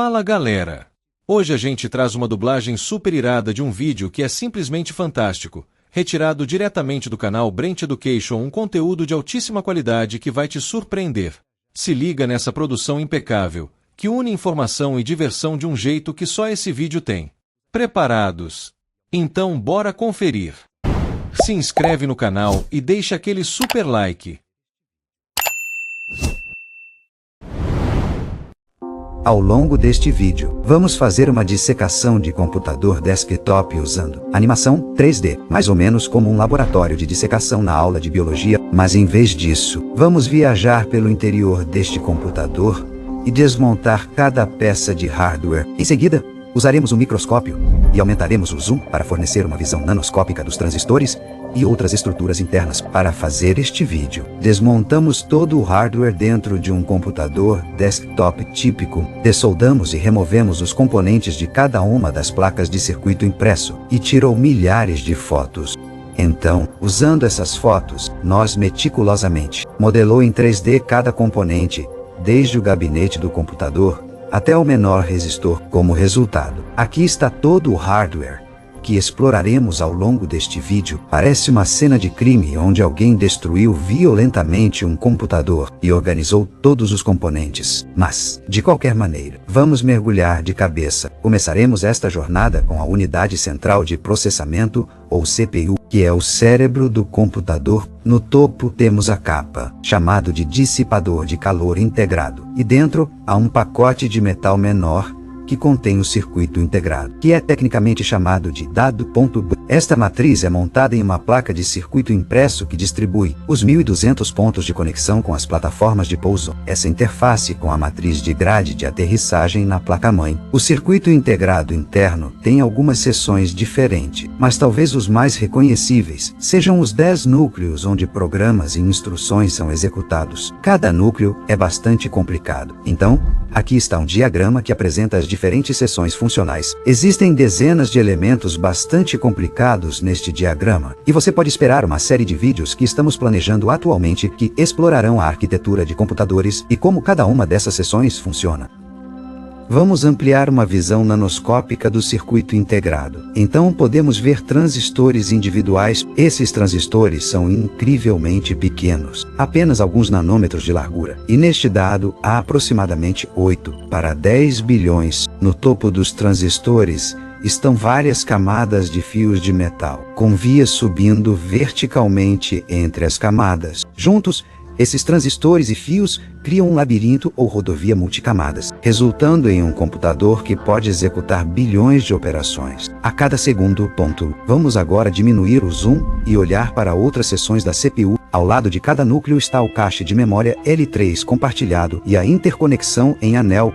Fala galera! Hoje a gente traz uma dublagem super irada de um vídeo que é simplesmente fantástico, retirado diretamente do canal Brent Education, um conteúdo de altíssima qualidade que vai te surpreender. Se liga nessa produção impecável, que une informação e diversão de um jeito que só esse vídeo tem. Preparados? Então bora conferir! Se inscreve no canal e deixa aquele super like. Ao longo deste vídeo, vamos fazer uma dissecação de computador desktop usando animação 3D, mais ou menos como um laboratório de dissecação na aula de biologia, mas em vez disso, vamos viajar pelo interior deste computador e desmontar cada peça de hardware. Em seguida, usaremos um microscópio e aumentaremos o zoom para fornecer uma visão nanoscópica dos transistores e outras estruturas internas. Para fazer este vídeo, desmontamos todo o hardware dentro de um computador desktop típico, dessoldamos e removemos os componentes de cada uma das placas de circuito impresso e tirou milhares de fotos. Então, usando essas fotos, nós meticulosamente modelou em 3D cada componente, desde o gabinete do computador até o menor resistor. Como resultado, aqui está todo o hardware que exploraremos ao longo deste vídeo. Parece uma cena de crime onde alguém destruiu violentamente um computador e organizou todos os componentes. Mas, de qualquer maneira, vamos mergulhar de cabeça. Começaremos esta jornada com a unidade central de processamento, ou CPU, que é o cérebro do computador. No topo temos a capa, chamado de dissipador de calor integrado, e dentro há um pacote de metal menor que contém o circuito integrado, que é tecnicamente chamado de dado.b. Esta matriz é montada em uma placa de circuito impresso que distribui os 1.200 pontos de conexão com as plataformas de pouso. Essa interface com a matriz de grade de aterrissagem na placa-mãe. O circuito integrado interno tem algumas seções diferentes, mas talvez os mais reconhecíveis sejam os 10 núcleos onde programas e instruções são executados. Cada núcleo é bastante complicado. Então, aqui está um diagrama que apresenta as diferentes seções funcionais. Existem dezenas de elementos bastante complicados neste diagrama, e você pode esperar uma série de vídeos que estamos planejando atualmente que explorarão a arquitetura de computadores e como cada uma dessas seções funciona. Vamos ampliar uma visão nanoscópica do circuito integrado. Então podemos ver transistores individuais. Esses transistores são incrivelmente pequenos, apenas alguns nanômetros de largura. E neste dado há aproximadamente 8 para 10 bilhões. No topo dos transistores estão várias camadas de fios de metal, com vias subindo verticalmente entre as camadas. Juntos, esses transistores e fios criam um labirinto ou rodovia multicamadas, resultando em um computador que pode executar bilhões de operações a cada segundo. Vamos agora diminuir o zoom e olhar para outras seções da CPU. Ao lado de cada núcleo está o cache de memória L3 compartilhado e a interconexão em anel.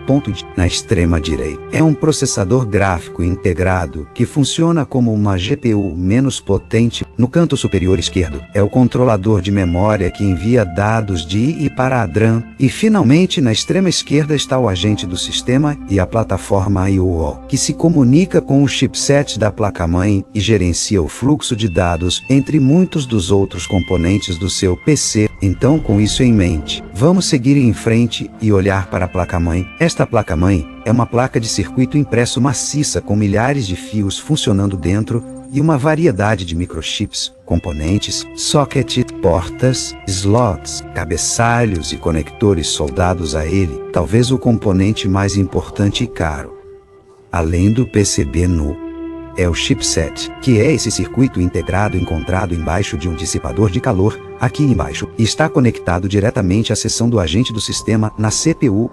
Na extrema direita é um processador gráfico integrado que funciona como uma GPU menos potente. No canto superior esquerdo é o controlador de memória que envia dados de e para a DRAM. E finalmente, na extrema esquerda está o agente do sistema e a plataforma I/O, que se comunica com o chipset da placa-mãe e gerencia o fluxo de dados entre muitos dos outros componentes do seu PC. Então, com isso em mente, vamos seguir em frente e olhar para a placa-mãe. Esta placa-mãe é uma placa de circuito impresso maciça com milhares de fios funcionando dentro e uma variedade de microchips, componentes, socket, portas, slots, cabeçalhos e conectores soldados a ele. Talvez o componente mais importante e caro, além do PCB nu, é o chipset, que é esse circuito integrado encontrado embaixo de um dissipador de calor, aqui embaixo, e está conectado diretamente à seção do agente do sistema na CPU.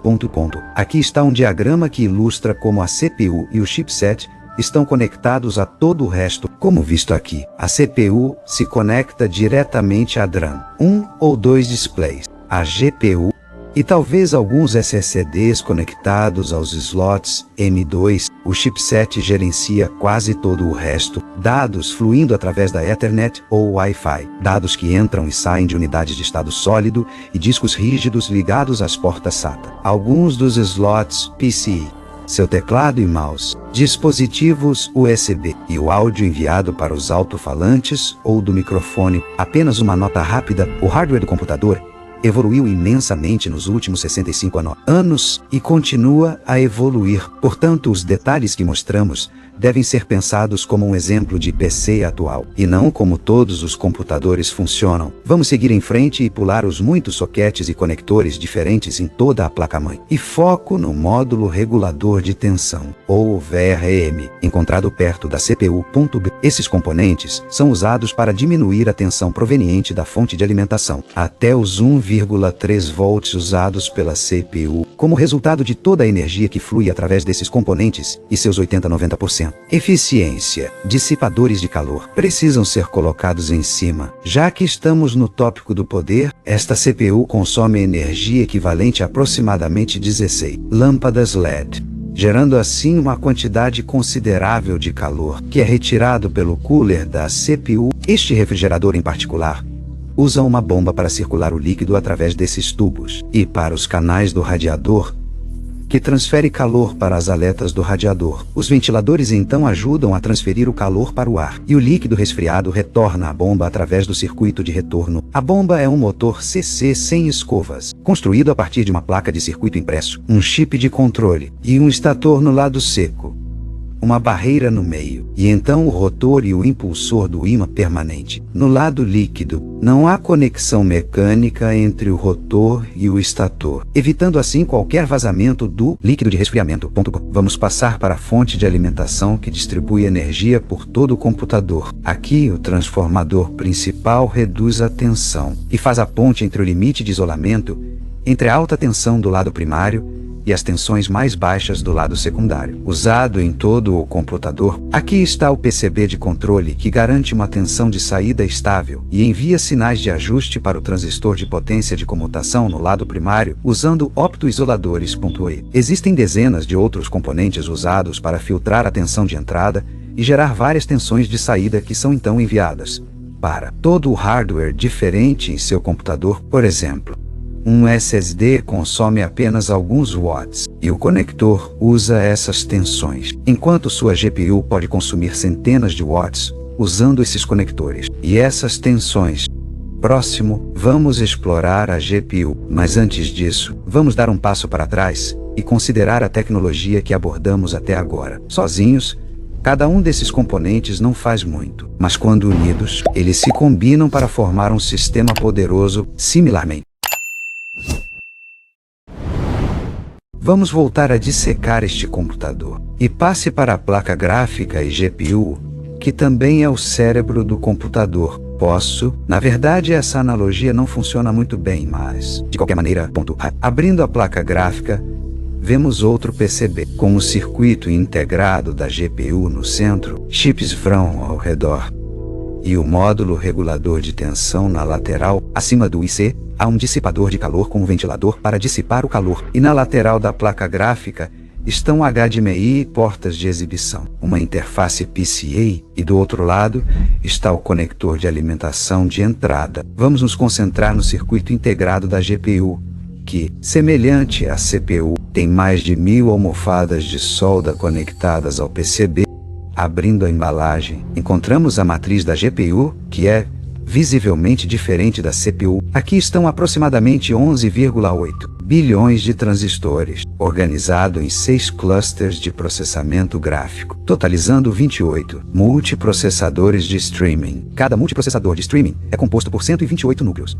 Aqui está um diagrama que ilustra como a CPU e o chipset estão conectados a todo o resto. Como visto aqui, a CPU se conecta diretamente à DRAM, um ou dois displays, a GPU e talvez alguns SSDs conectados aos slots M2. O chipset gerencia quase todo o resto, dados fluindo através da Ethernet ou Wi-Fi, dados que entram e saem de unidades de estado sólido e discos rígidos ligados às portas SATA. Alguns dos slots PCI, seu teclado e mouse, dispositivos USB e o áudio enviado para os alto-falantes ou do microfone. Apenas uma nota rápida: o hardware do computador evoluiu imensamente nos últimos 65 anos e continua a evoluir. Portanto, os detalhes que mostramos devem ser pensados como um exemplo de PC atual, e não como todos os computadores funcionam. Vamos seguir em frente e pular os muitos soquetes e conectores diferentes em toda a placa-mãe. E foco no módulo regulador de tensão, ou VRM, encontrado perto da CPU.B. Esses componentes são usados para diminuir a tensão proveniente da fonte de alimentação, até os 1,3 volts usados pela CPU, como resultado de toda a energia que flui através desses componentes e seus 80-90%. Eficiência. Dissipadores de calor precisam ser colocados em cima. Já que estamos no tópico do poder, esta CPU consome energia equivalente a aproximadamente 16 lâmpadas LED, gerando assim uma quantidade considerável de calor, que é retirado pelo cooler da CPU. Este refrigerador em particular usa uma bomba para circular o líquido através desses tubos e para os canais do radiador, que transfere calor para as aletas do radiador. Os ventiladores então ajudam a transferir o calor para o ar, e o líquido resfriado retorna à bomba através do circuito de retorno. A bomba é um motor CC sem escovas, construído a partir de uma placa de circuito impresso, um chip de controle e um estator no lado seco, uma barreira no meio, e então o rotor e o impulsor do ímã permanente. No lado líquido, não há conexão mecânica entre o rotor e o estator, evitando assim qualquer vazamento do líquido de resfriamento. Vamos passar para a fonte de alimentação que distribui energia por todo o computador. Aqui, o transformador principal reduz a tensão e faz a ponte entre o limite de isolamento entre a alta tensão do lado primário e as tensões mais baixas do lado secundário, usado em todo o computador. Aqui está o PCB de controle, que garante uma tensão de saída estável e envia sinais de ajuste para o transistor de potência de comutação no lado primário, usando optoisoladores.e. Existem dezenas de outros componentes usados para filtrar a tensão de entrada e gerar várias tensões de saída que são então enviadas para todo o hardware diferente em seu computador. Por exemplo, um SSD consome apenas alguns watts, e o conector usa essas tensões, enquanto sua GPU pode consumir centenas de watts usando esses conectores e essas tensões. Próximo, vamos explorar a GPU, mas antes disso, vamos dar um passo para trás e considerar a tecnologia que abordamos até agora. Sozinhos, cada um desses componentes não faz muito, mas quando unidos, eles se combinam para formar um sistema poderoso. Similarmente, vamos voltar a dissecar este computador e passe para a placa gráfica e GPU, que também é o cérebro do computador. Na verdade, essa analogia não funciona muito bem, mas, de qualquer maneira, abrindo a placa gráfica, vemos outro PCB, com o circuito integrado da GPU no centro, chips VRAM ao redor, e o módulo regulador de tensão na lateral. Acima do IC, há um dissipador de calor com um ventilador para dissipar o calor, e na lateral da placa gráfica estão HDMI e portas de exibição, uma interface PCA, e do outro lado está o conector de alimentação de entrada. Vamos nos concentrar no circuito integrado da GPU, que, semelhante à CPU, tem mais de 1000 almofadas de solda conectadas ao PCB. Abrindo a embalagem, encontramos a matriz da GPU, que é visivelmente diferente da CPU. Aqui estão aproximadamente 11,8 bilhões de transistores, organizado em 6 clusters de processamento gráfico, totalizando 28 multiprocessadores de streaming. Cada multiprocessador de streaming é composto por 128 núcleos,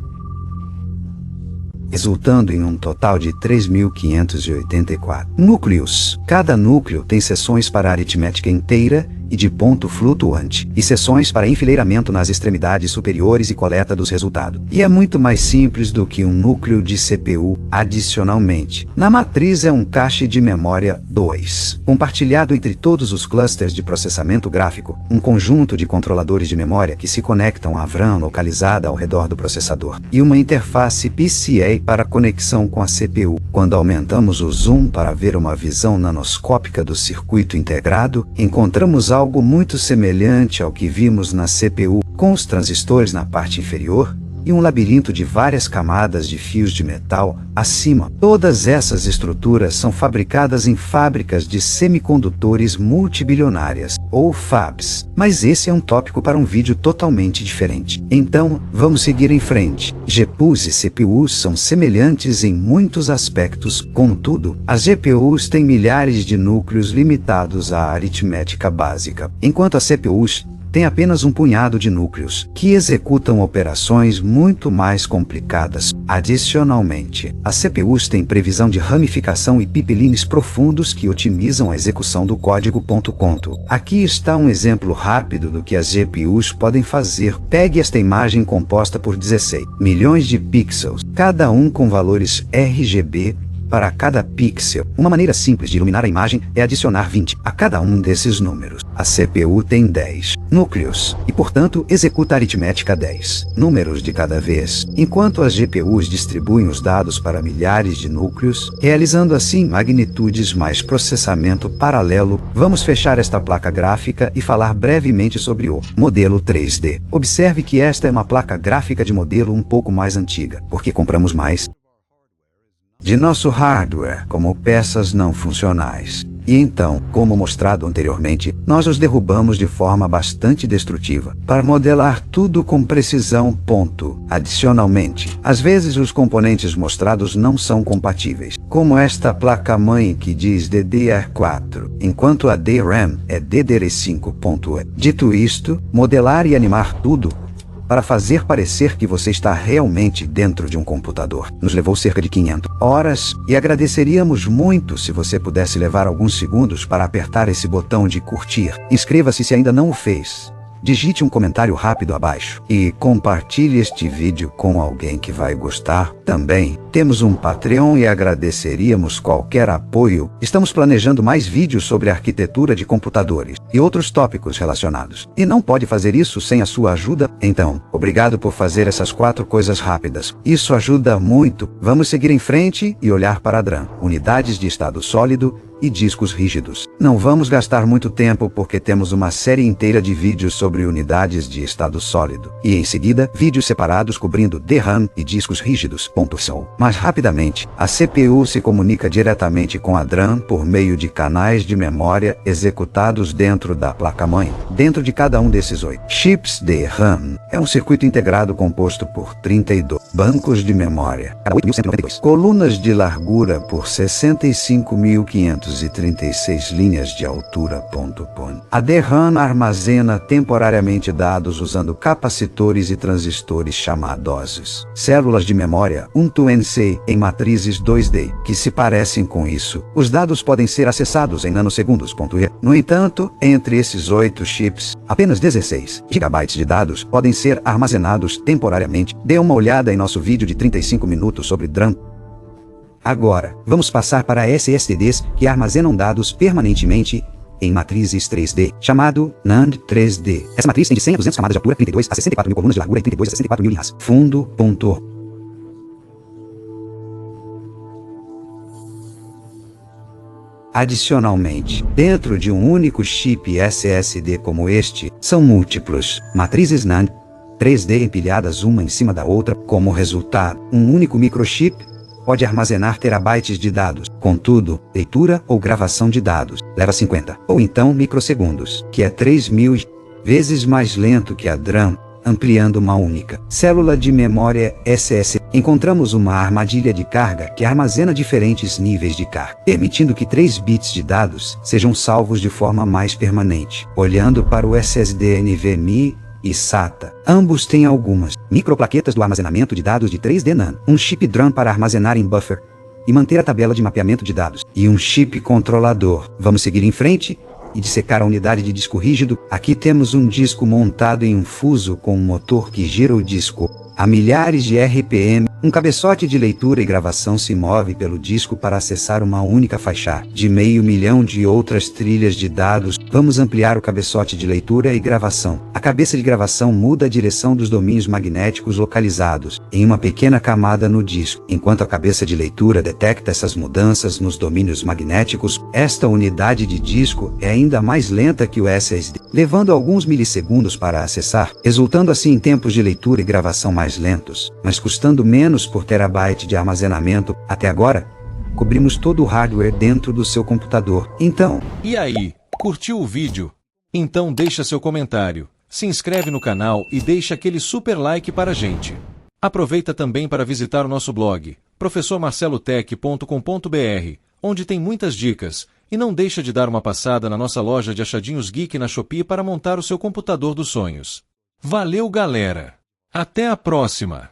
resultando em um total de 3.584 núcleos. Cada núcleo tem seções para aritmética inteira e de ponto flutuante, e seções para enfileiramento nas extremidades superiores e coleta dos resultados. E é muito mais simples do que um núcleo de CPU. Adicionalmente, na matriz é um cache de memória 2, compartilhado entre todos os clusters de processamento gráfico, um conjunto de controladores de memória que se conectam à VRAM localizada ao redor do processador, e uma interface PCA para conexão com a CPU. Quando aumentamos o zoom para ver uma visão nanoscópica do circuito integrado, encontramos algo muito semelhante ao que vimos na CPU, com os transistores na parte inferior e um labirinto de várias camadas de fios de metal acima. Todas essas estruturas são fabricadas em fábricas de semicondutores multibilionárias, ou fabs. Mas esse é um tópico para um vídeo totalmente diferente. Então, vamos seguir em frente. GPUs e CPUs são semelhantes em muitos aspectos, contudo, as GPUs têm milhares de núcleos limitados à aritmética básica, enquanto as CPUs têm apenas um punhado de núcleos, que executam operações muito mais complicadas. Adicionalmente, as CPUs têm previsão de ramificação e pipelines profundos que otimizam a execução do código. Aqui está um exemplo rápido do que as GPUs podem fazer. Pegue esta imagem composta por 16 milhões de pixels, cada um com valores RGB, para cada pixel. Uma maneira simples de iluminar a imagem é adicionar 20 a cada um desses números. A CPU tem 10 núcleos e, portanto, executa a aritmética 10 números de cada vez, enquanto as GPUs distribuem os dados para milhares de núcleos, realizando assim magnitudes mais processamento paralelo. Vamos fechar esta placa gráfica e falar brevemente sobre o modelo 3D. Observe que esta é uma placa gráfica de modelo um pouco mais antiga, porque compramos mais de nosso hardware como peças não funcionais. E então, como mostrado anteriormente, nós os derrubamos de forma bastante destrutiva, para modelar tudo com precisão. Adicionalmente, às vezes os componentes mostrados não são compatíveis, como esta placa-mãe que diz DDR4, enquanto a DRAM é DDR5. Dito isto, modelar e animar tudo para fazer parecer que você está realmente dentro de um computador nos levou cerca de 500 horas, e agradeceríamos muito se você pudesse levar alguns segundos para apertar esse botão de curtir. Inscreva-se se ainda não o fez. Digite um comentário rápido abaixo e compartilhe este vídeo com alguém que vai gostar. Também temos um Patreon e agradeceríamos qualquer apoio. Estamos planejando mais vídeos sobre arquitetura de computadores e outros tópicos relacionados. E não pode fazer isso sem a sua ajuda. Então, obrigado por fazer essas 4 coisas rápidas. Isso ajuda muito. Vamos seguir em frente e olhar para a DRAM, unidades de estado sólido e discos rígidos. Não vamos gastar muito tempo porque temos uma série inteira de vídeos sobre unidades de estado sólido, e em seguida, vídeos separados cobrindo DRAM e discos rígidos. Mas rapidamente, a CPU se comunica diretamente com a DRAM por meio de canais de memória executados dentro da placa-mãe. Dentro de cada um desses 8 chips DRAM, é um circuito integrado composto por 32 bancos de memória, cada 8.192 colunas de largura por 65.536 linhas de altura. A DRAM armazena temporariamente dados usando capacitores e transistores chamados células de memória 1-NC em matrizes 2D, que se parecem com isso. Os dados podem ser acessados em nanosegundos. No entanto, entre esses 8 chips, apenas 16 GB de dados podem ser armazenados temporariamente. Dê uma olhada em nosso vídeo de 35 minutos sobre DRAM. Agora, vamos passar para SSDs que armazenam dados permanentemente em matrizes 3D, chamado NAND 3D. Essa matriz tem de 100 a 200 camadas de altura, 32 a 64 mil colunas de largura e 32 a 64 mil linhas. Fundo. Adicionalmente, dentro de um único chip SSD como este, são múltiplos matrizes NAND 3D empilhadas uma em cima da outra. Como resultado, um único microchip pode armazenar terabytes de dados. Contudo, leitura ou gravação de dados leva 50 ou então microsegundos, que é 3.000 vezes mais lento que a DRAM, ampliando uma única célula de memória SSD. Encontramos uma armadilha de carga que armazena diferentes níveis de carga, permitindo que 3 bits de dados sejam salvos de forma mais permanente. Olhando para o SSD NVMe e SATA, ambos têm algumas microplaquetas do armazenamento de dados de 3D NAND, um chip DRAM para armazenar em buffer e manter a tabela de mapeamento de dados, e um chip controlador. Vamos seguir em frente e dissecar a unidade de disco rígido. Aqui temos um disco montado em um fuso com um motor que gira o disco a milhares de RPM. Um cabeçote de leitura e gravação se move pelo disco para acessar uma única faixa de 500 mil de outras trilhas de dados. Vamos ampliar o cabeçote de leitura e gravação. A cabeça de gravação muda a direção dos domínios magnéticos localizados em uma pequena camada no disco, enquanto a cabeça de leitura detecta essas mudanças nos domínios magnéticos. Esta unidade de disco é ainda mais lenta que o SSD, levando alguns milissegundos para acessar, resultando assim em tempos de leitura e gravação mais mais lentos, mas custando menos por terabyte de armazenamento. Até agora, cobrimos todo o hardware dentro do seu computador. Então, E aí, curtiu o vídeo? Então deixa seu comentário, se inscreve no canal e deixa aquele super like para a gente. Aproveita também para visitar o nosso blog, professormarcelotech.com.br, onde tem muitas dicas, e não deixa de dar uma passada na nossa loja de achadinhos geek na Shopee para montar o seu computador dos sonhos. Valeu, galera! Até a próxima!